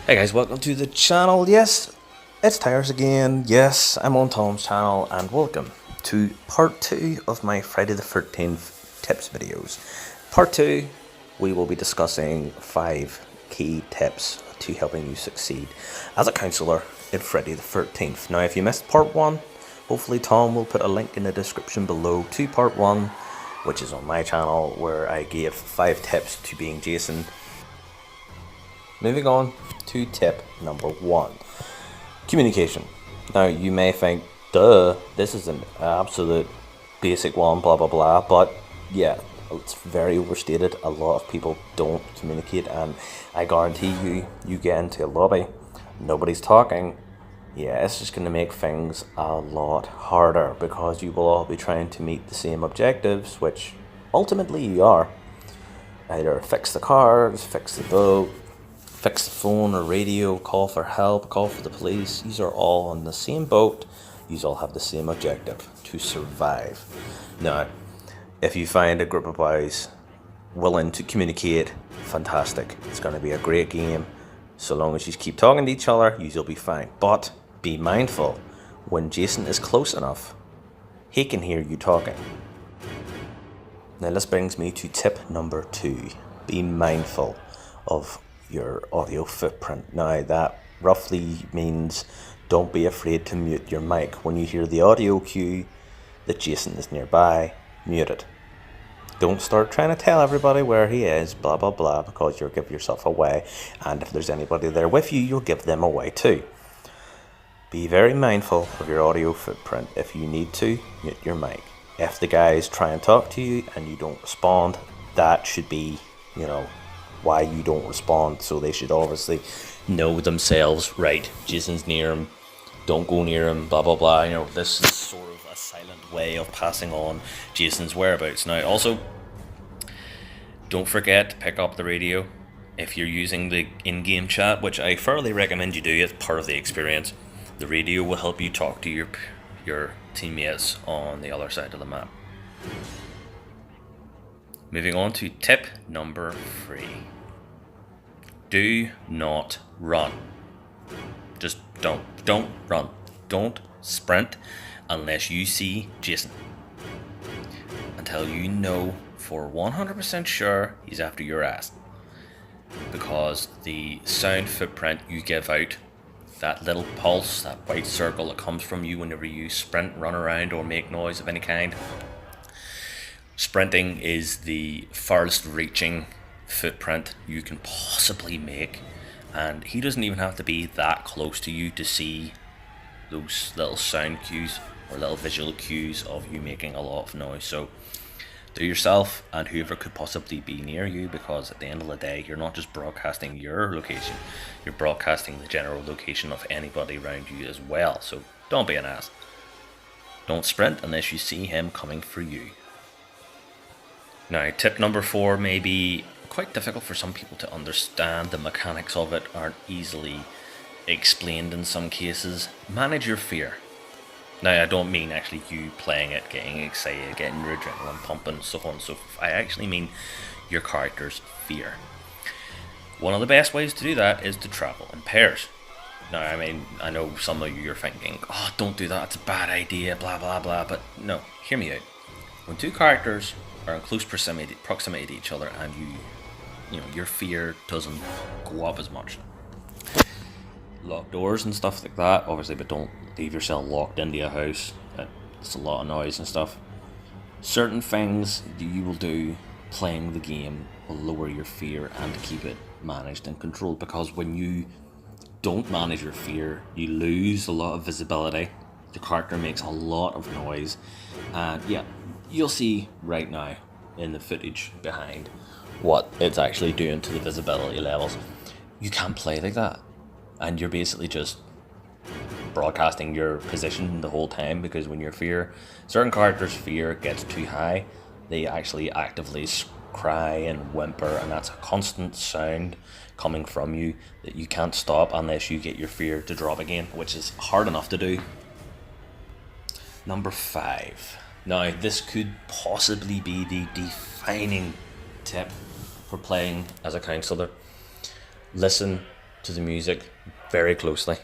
Hey guys, welcome to the channel. Yes, it's Tires again. Yes, I'm on Tom's channel, and welcome to part 2 of my Friday the 13th tips videos. Part 2, we will be discussing 5 key tips to helping you succeed as a counsellor in Friday the 13th. Now, if you missed part 1, hopefully Tom will put a link in the description below to part 1, which is on my channel, where I gave 5 tips to being Jason. Moving on to tip number 1, communication. Now you may think, duh, this is an absolute basic one, blah blah blah, but yeah, it's very overstated. A lot of people don't communicate, and I guarantee you get into a lobby, nobody's talking. Yeah, it's just going to make things a lot harder because you will all be trying to meet the same objectives, which ultimately you are. Either fix the cars, fix the boat, fix the phone or radio, call for help, call for the police. These are all on the same boat. These all have the same objective, to survive. Now, if you find a group of boys willing to communicate, fantastic. It's going to be a great game. So long as you keep talking to each other, you'll be fine. But be mindful, when Jason is close enough, he can hear you talking. Now this brings me to tip number 2. Be mindful of your audio footprint. Now that roughly means don't be afraid to mute your mic. When you hear the audio cue that Jason is nearby, mute it. Don't start trying to tell everybody where he is, blah blah blah, because you'll give yourself away, and if there's anybody there with you, you'll give them away too. Be very mindful of your audio footprint. If you need to, mute your mic. If the guys try and talk to you and you don't respond, that should be, why you don't respond. So they should obviously know themselves, right, Jason's near him, don't go near him, blah blah blah. This is sort of a silent way of passing on Jason's whereabouts. Now also, don't forget to pick up the radio if you're using the in-game chat, which I thoroughly recommend you do as part of the experience. The radio will help you talk to your teammates on the other side of the map. Moving on to tip number 3. Do not run. Just don't run. Don't sprint unless you see Jason. Until you know for 100% sure he's after your ass. Because the sound footprint you give out, that little pulse, that white circle that comes from you whenever you sprint, run around, or make noise of any kind, sprinting is the farthest reaching footprint you can possibly make, and he doesn't even have to be that close to you to see those little sound cues or little visual cues of you making a lot of noise. So do yourself and whoever could possibly be near you, because at the end of the day, you're not just broadcasting your location, you're broadcasting the general location of anybody around you as well. So don't be an ass. Don't sprint unless you see him coming for you. Now, tip number 4 may be quite difficult for some people to understand. The mechanics of it aren't easily explained in some cases. Manage your fear. Now, I don't mean actually you playing it, getting excited, getting your adrenaline pumping, so on and so forth. I actually mean your character's fear. One of the best ways to do that is to travel in pairs. Now, I know some of you are thinking, oh, don't do that, it's a bad idea, blah blah blah, but no, hear me out. When 2 characters are in close proximity to each other, and your fear doesn't go up as much. Lock doors and stuff like that, obviously, but don't leave yourself locked into a house. It's a lot of noise and stuff. Certain things that you will do playing the game will lower your fear and keep it managed and controlled, because when you don't manage your fear, you lose a lot of visibility. The character makes a lot of noise, and yeah, you'll see right now in the footage behind what it's actually doing to the visibility levels. You can't play like that, and you're basically just broadcasting your position the whole time, because when your certain characters' fear gets too high, they actually actively cry and whimper, and that's a constant sound coming from you that you can't stop unless you get your fear to drop again, which is hard enough to do. Number 5. Now, this could possibly be the defining tip for playing as a counsellor. Listen to the music very closely.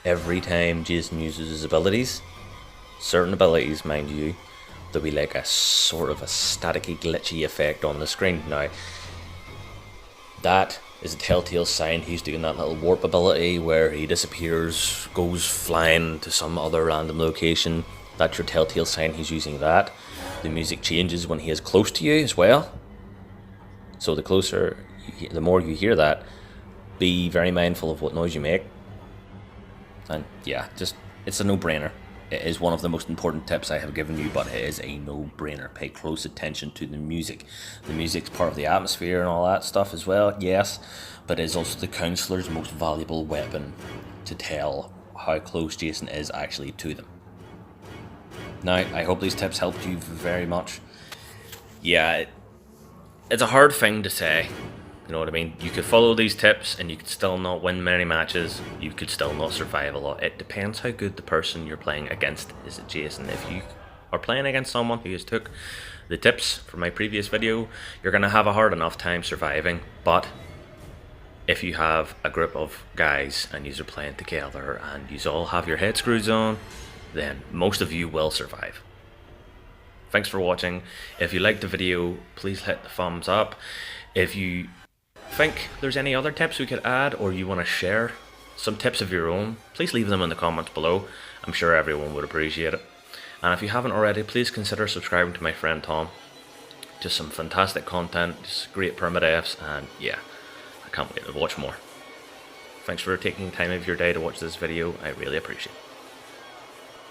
Every time Jason uses his abilities, certain abilities, mind you, there'll be like a sort of a staticky, glitchy effect on the screen. Now, that is a telltale sign he's doing that little warp ability where he disappears, goes flying to some other random location. That's your telltale sign he's using that. The music changes when he is close to you as well. So the more you hear that, be very mindful of what noise you make. And yeah, it's a no-brainer. It is one of the most important tips I have given you, but it is a no-brainer. Pay close attention to the music. The music's part of the atmosphere and all that stuff as well, yes, but it is also the counselor's most valuable weapon to tell how close Jason is actually to them. Now, I hope these tips helped you very much. Yeah, it's a hard thing to say. You know what I mean? You could follow these tips and you could still not win many matches. You could still not survive a lot. It depends how good the person you're playing against is. Jason, if you are playing against someone who has took the tips from my previous video, you're going to have a hard enough time surviving. But if you have a group of guys and you're playing together and you all have your head screws on, then most of you will survive. Thanks for watching. If you liked the video, please hit the thumbs up. If you think there's any other tips we could add, or you want to share some tips of your own, please leave them in the comments below. I'm sure everyone would appreciate it. And if you haven't already, please consider subscribing to my friend Tom. Just some fantastic content, just great permit Fs, and yeah, I can't wait to watch more. Thanks for taking time of your day to watch this video. I really appreciate it.